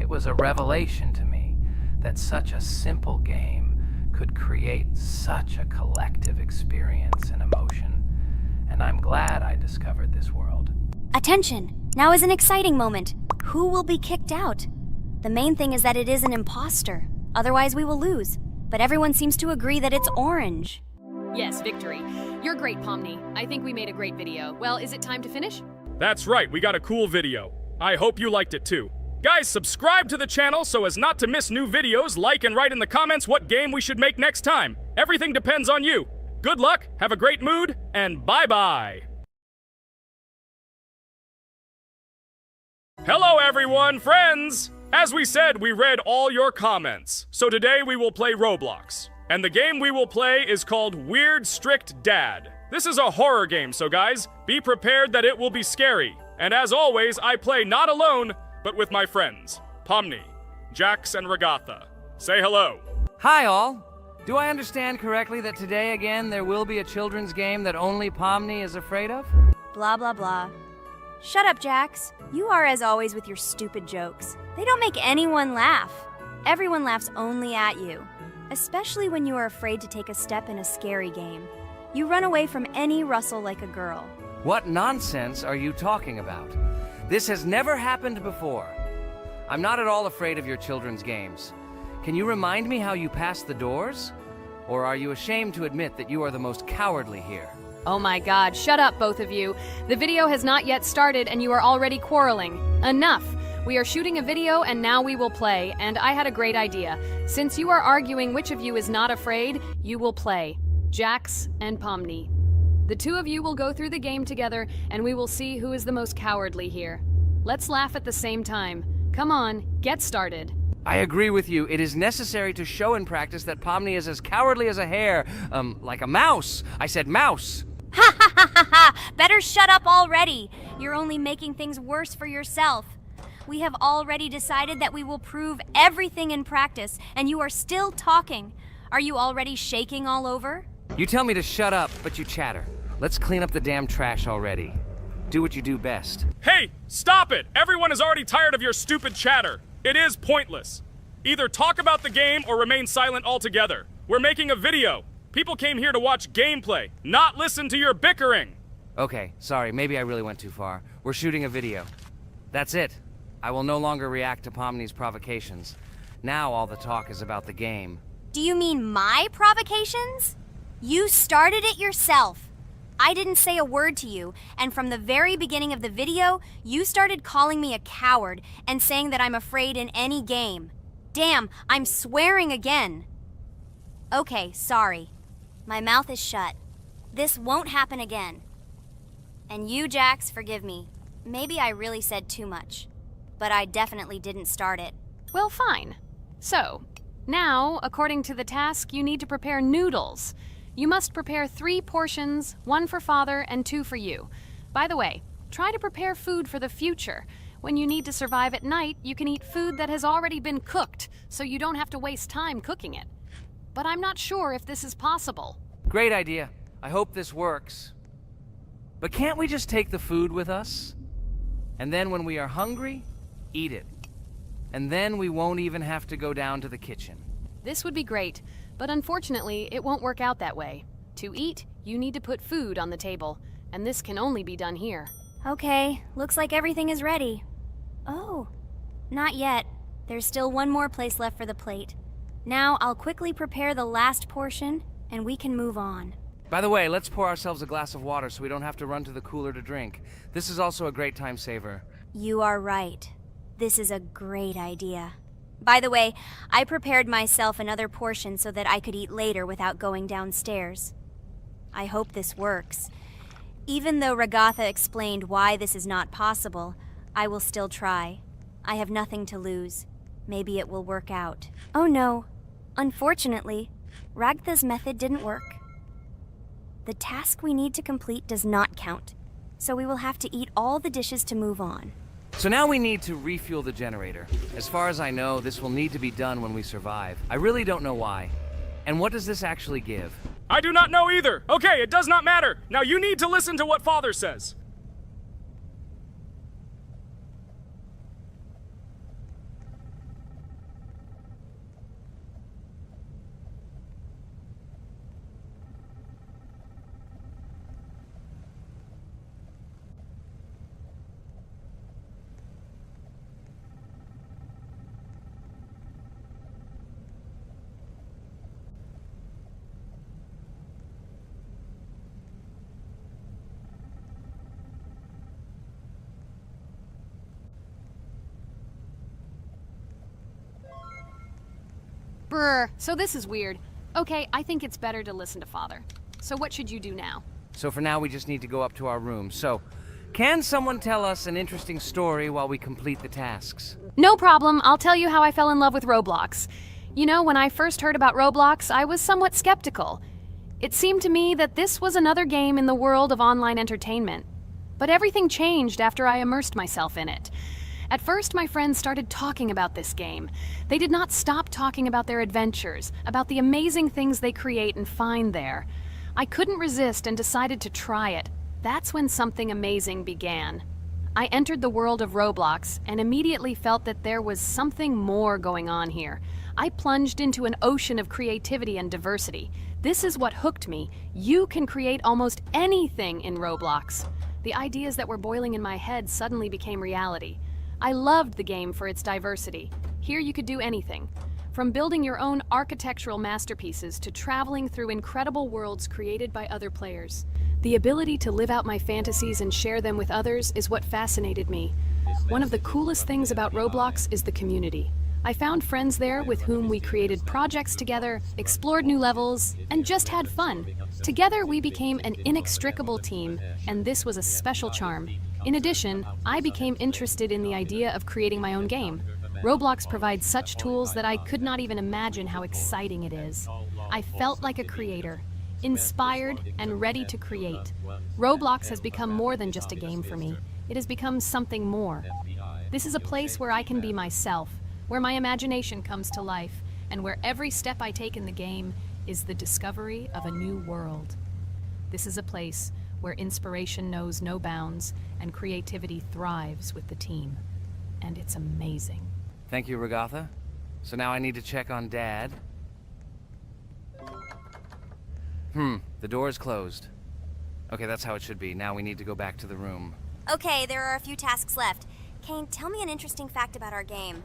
S3: It was a revelation to me that such a simple game could create such a collective experience and emotion, and I'm glad I discovered this world.
S2: Attention! Now is an exciting moment. Who will be kicked out? The main thing is that it is an imposter. Otherwise we will lose. But everyone seems to agree that it's orange.
S4: Yes, victory. You're great, Pomni. I think we made a great video. Well, is it time to finish?
S1: That's right, we got a cool video. I hope you liked it too. Guys, subscribe to the channel so as not to miss new videos. Like and write in the comments what game we should make next time. Everything depends on you. Good luck, have a great mood, and bye-bye. Hello everyone, friends! As we said, we read all your comments. So today we will play Roblox. And the game we will play is called Weird Strict Dad. This is a horror game, so guys, be prepared that it will be scary. And as always, I play not alone, but with my friends, Pomni, Jax, and Regatha. Say hello.
S3: Hi all! Do I understand correctly that today again there will be a children's game that only Pomni is afraid of?
S2: Blah, blah, blah. Shut up, Jax. You are as always with your stupid jokes. They don't make anyone laugh. Everyone laughs only at you. Especially when you are afraid to take a step in a scary game. You run away from any rustle like a girl.
S3: What nonsense are you talking about? This has never happened before. I'm not at all afraid of your children's games. Can you remind me how you passed the doors? Or are you ashamed to admit that you are the most cowardly here?
S4: Oh my god, shut up, both of you. The video has not yet started and you are already quarreling. Enough! We are shooting a video and now we will play, and I had a great idea. Since you are arguing which of you is not afraid, you will play. Jax and Pomni. The two of you will go through the game together and we will see who is the most cowardly here. Let's laugh at the same time. Come on, get started.
S3: I agree with you. It is necessary to show in practice that Pomni is as cowardly as a hare. Like a mouse. I said mouse.
S2: Ha ha ha ha ha! Better shut up already. You're only making things worse for yourself. We have already decided that we will prove everything in practice, and you are still talking. Are you already shaking all over?
S3: You tell me to shut up, but you chatter. Let's clean up the damn trash already. Do what you do best.
S1: Hey, stop it! Everyone is already tired of your stupid chatter. It is pointless. Either talk about the game or remain silent altogether. We're making a video. People came here to watch gameplay, not listen to your bickering.
S3: Okay, sorry, maybe I really went too far. We're shooting a video. That's it. I will no longer react to Pomni's provocations. Now all the talk is about the game.
S2: Do you mean my provocations? You started it yourself. I didn't say a word to you, and from the very beginning of the video, you started calling me a coward and saying that I'm afraid in any game. Damn, I'm swearing again. Okay, sorry. My mouth is shut. This won't happen again. And you, Jax, forgive me. maybe I really said too much, but I definitely didn't start it.
S4: Well, fine. So, now, according to the task, you need to prepare noodles. You must prepare 3 portions, 1 for Father and 2 for you. By the way, try to prepare food for the future. When you need to survive at night, you can eat food that has already been cooked, so you don't have to waste time cooking it. But I'm not sure if this is possible.
S3: Great idea. I hope this works. But can't we just take the food with us? And then when we are hungry, eat it. And then we won't even have to go down to the kitchen.
S4: This would be great, but unfortunately, it won't work out that way. To eat, you need to put food on the table, and this can only be done here.
S2: Okay, looks like everything is ready. Oh, not yet. There's still one more place left for the plate. Now I'll quickly prepare the last portion, and we can move on.
S3: By the way, let's pour ourselves a glass of water so we don't have to run to the cooler to drink. This is also a great time saver.
S2: You are right. This is a great idea. By the way, I prepared myself another portion so that I could eat later without going downstairs. I hope this works. Even though Ragatha explained why this is not possible, I will still try. I have nothing to lose. Maybe it will work out. Oh no. Unfortunately, Ragatha's method didn't work. The task we need to complete does not count, so we will have to eat all the dishes to move on.
S3: So now we need to refuel the generator. As far as I know, this will need to be done when we survive. I really don't know why. And what does this actually give?
S1: I do not know either. Okay, it does not matter. Now you need to listen to what Father says.
S4: Brr, so this is weird. Okay, I think it's better to listen to Father. So what should you do now?
S3: So for now, we just need to go up to our room. So, can someone tell us an interesting story while we complete the tasks?
S4: No problem, I'll tell you how I fell in love with Roblox. You know, when I first heard about Roblox, I was somewhat skeptical. It seemed to me that this was another game in the world of online entertainment. But everything changed after I immersed myself in it. At first, my friends started talking about this game. They did not stop talking about their adventures, about the amazing things they create and find there. I couldn't resist and decided to try it. That's when something amazing began. I entered the world of Roblox and immediately felt that there was something more going on here. I plunged into an ocean of creativity and diversity. This is what hooked me. You can create almost anything in Roblox. The ideas that were boiling in my head suddenly became reality. I loved the game for its diversity. Here you could do anything, from building your own architectural masterpieces to traveling through incredible worlds created by other players. The ability to live out my fantasies and share them with others is what fascinated me. One of the coolest things about Roblox is the community. I found friends there with whom we created projects together, explored new levels, and just had fun. Together we became an inextricable team, and this was a special charm. In addition, I became interested in the idea of creating my own game. Roblox provides such tools that I could not even imagine how exciting it is. I felt like a creator, inspired and ready to create. Roblox has become more than just a game for me. It has become something more. This is a place where I can be myself, where my imagination comes to life, and where every step I take in the game is the discovery of a new world. This is a place where inspiration knows no bounds and creativity thrives with the team. And it's amazing.
S3: Thank you, Ragatha. So now I need to check on Dad. The door is closed. Okay, that's how it should be. Now we need to go back to the room.
S2: Okay, there are a few tasks left. Kane, tell me an interesting fact about our game.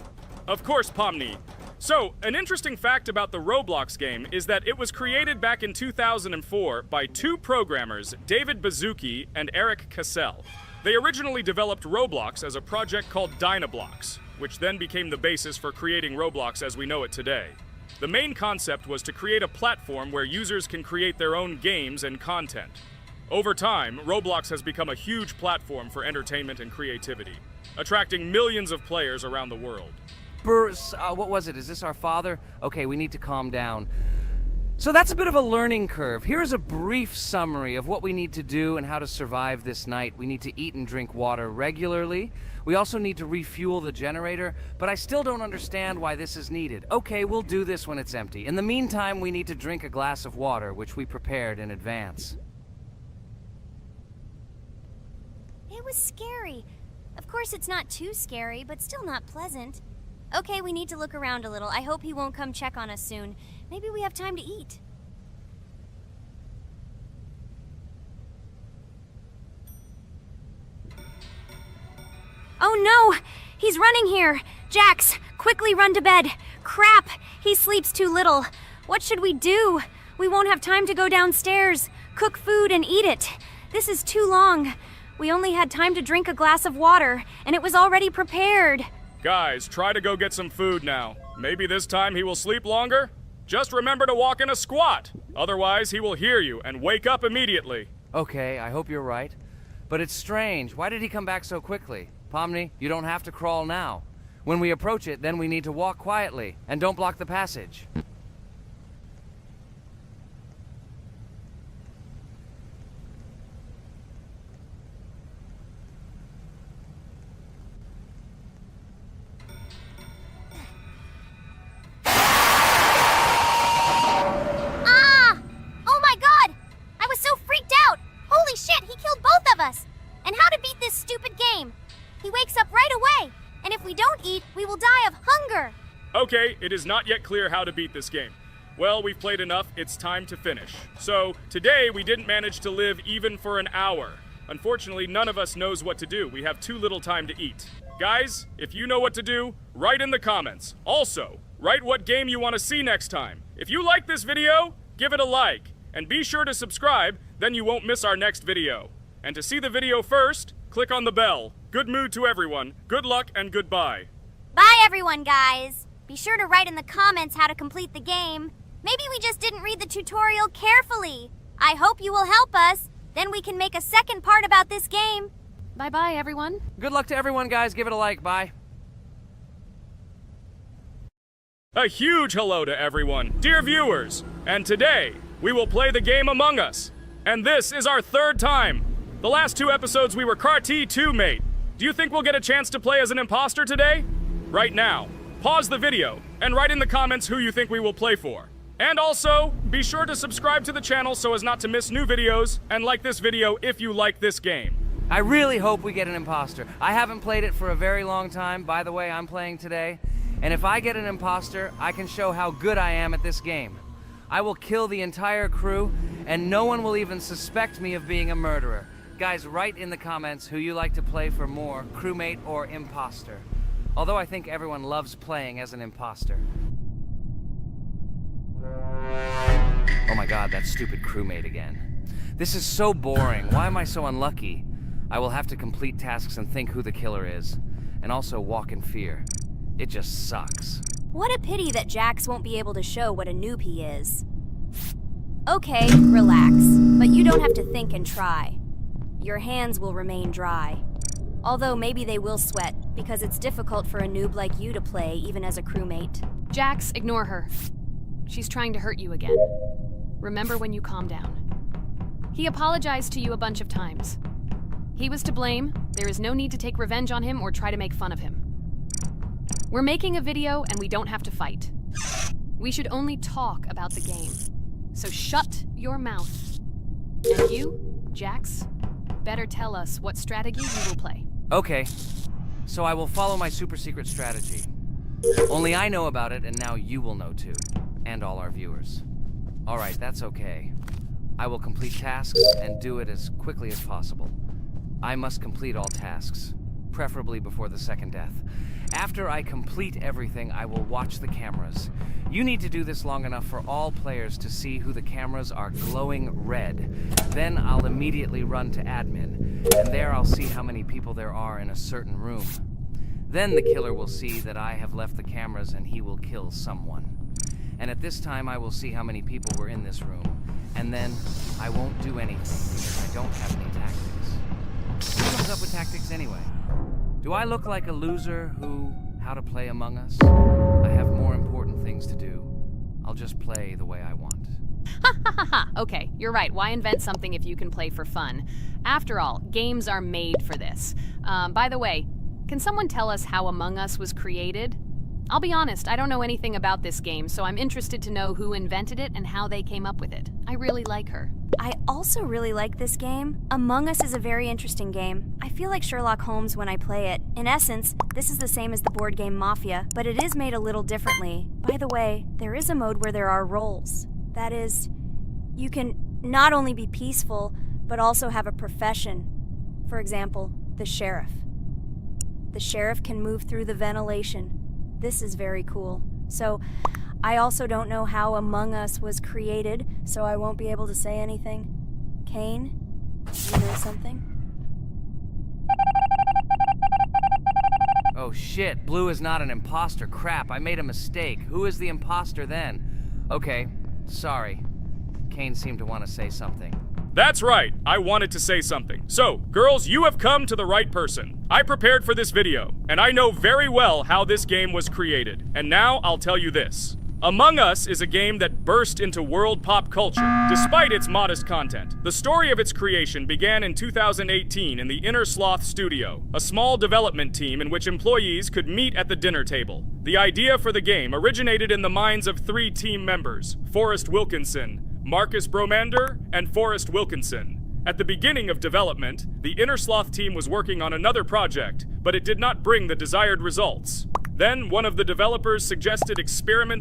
S1: Of course, Pomni. So, an interesting fact about the Roblox game is that it was created back in 2004 by 2 programmers, David Baszucki and Eric Cassell. They originally developed Roblox as a project called Dynablocks, which then became the basis for creating Roblox as we know it today. The main concept was to create a platform where users can create their own games and content. Over time, Roblox has become a huge platform for entertainment and creativity, attracting millions of players around the world.
S3: What was it? Is this our father? Okay, we need to calm down. So that's a bit of a learning curve. Here's a brief summary of what we need to do and how to survive this night. We need to eat and drink water regularly. We also need to refuel the generator, but I still don't understand why this is needed. Okay, we'll do this when it's empty. In the meantime, we need to drink a glass of water, which we prepared in advance.
S2: It was scary. Of course, it's not too scary, but still not pleasant. Okay, we need to look around a little. I hope he won't come check on us soon. Maybe we have time to eat. Oh no! He's running here! Jax, quickly run to bed! Crap! He sleeps too little. What should we do? We won't have time to go downstairs, cook food, and eat it. This is too long. We only had time to drink a glass of water, and it was already prepared.
S1: Guys, try to go get some food now. Maybe this time he will sleep longer? Just remember to walk in a squat. Otherwise, he will hear you and wake up immediately.
S3: Okay, I hope you're right. But it's strange. Why did he come back so quickly? Pomni, you don't have to crawl now. When we approach it, then we need to walk quietly, and don't block the passage.
S2: And how to beat this stupid game. He wakes up right away, and if we don't eat, we will die of hunger.
S1: Okay, it is not yet clear how to beat this game. Well, we've played enough, it's time to finish. So, today we didn't manage to live even for an hour. Unfortunately, none of us knows what to do. We have too little time to eat. Guys, if you know what to do, write in the comments. Also, write what game you want to see next time. If you like this video, give it a like. And be sure to subscribe, then you won't miss our next video. And to see the video first, click on the bell. Good mood to everyone. Good luck and goodbye.
S2: Bye everyone, guys. Be sure to write in the comments how to complete the game. Maybe we just didn't read the tutorial carefully. I hope you will help us. Then we can make a second part about this game.
S4: Bye-bye, everyone.
S3: Good luck to everyone, guys. Give it a like. Bye.
S1: A huge hello to everyone, dear viewers. And today, we will play the game Among Us. And this is our third time. The last two episodes we were CAR-T 2 mate. Do you think we'll get a chance to play as an imposter today? Right now, pause the video and write in the comments who you think we will play for. And also, be sure to subscribe to the channel so as not to miss new videos, and like this video if you like this game.
S3: I really hope we get an imposter. I haven't played it for a very long time. By the way, I'm playing today. And if I get an imposter, I can show how good I am at this game. I will kill the entire crew, and no one will even suspect me of being a murderer. Guys, write in the comments who you like to play for more, crewmate or imposter. Although I think everyone loves playing as an imposter. Oh my god, that stupid crewmate again. This is so boring. Why am I so unlucky? I will have to complete tasks and think who the killer is. And also walk in fear. It just sucks.
S2: What a pity that Jax won't be able to show what a noob he is. Okay, relax. But you don't have to think and try. Your hands will remain dry. Although maybe they will sweat, because it's difficult for a noob like you to play, even as a crewmate.
S4: Jax, ignore her. She's trying to hurt you again. Remember when you calm down. He apologized to you a bunch of times. He was to blame. There is no need to take revenge on him or try to make fun of him. We're making a video and we don't have to fight. We should only talk about the game. So shut your mouth. And you, Jax, better tell us what strategy you will play.
S3: Okay, so I will follow my super secret strategy. Only I know about it, and now you will know too. And all our viewers. Alright, that's okay. I will complete tasks and do it as quickly as possible. I must complete all tasks, preferably before the second death. After I complete everything, I will watch the cameras. You need to do this long enough for all players to see who the cameras are glowing red. Then I'll immediately run to admin, and there I'll see how many people there are in a certain room. Then the killer will see that I have left the cameras and he will kill someone. And at this time, I will see how many people were in this room. And then I won't do anything because I don't have any tactics. Who comes up with tactics anyway? Do I look like a loser how to play Among Us? I have more important things to do. I'll just play the way I want.
S4: Ha ha ha ha! Okay, you're right. Why invent something if you can play for fun? After all, games are made for this. By the way, can someone tell us how Among Us was created? I'll be honest, I don't know anything about this game, so I'm interested to know who invented it and how they came up with it. I really like her.
S2: I also really like this game. Among Us is a very interesting game. I feel like Sherlock Holmes when I play it. In essence, this is the same as the board game Mafia, but it is made a little differently. By the way, there is a mode where there are roles. That is, you can not only be peaceful, but also have a profession. For example, the sheriff. The sheriff can move through the ventilation. This is very cool. So, I also don't know how Among Us was created, so I won't be able to say anything. Kane, you know something?
S3: Oh shit, Blue is not an imposter. Crap, I made a mistake. Who is the imposter then? Okay, sorry. Kane seemed to want to say something.
S1: That's right, I wanted to say something. So, girls, you have come to the right person. I prepared for this video, and I know very well how this game was created. And now I'll tell you this. Among Us is a game that burst into world pop culture, despite its modest content. The story of its creation began in 2018 in the Inner Sloth Studio, a small development team in which employees could meet at the dinner table. The idea for the game originated in the minds of 3 team members, Forrest Wilkinson, Marcus Bromander, and Forrest Wilkinson. At the beginning of development, the Inner Sloth team was working on another project, but it did not bring the desired results. Then, one of the developers suggested experimenting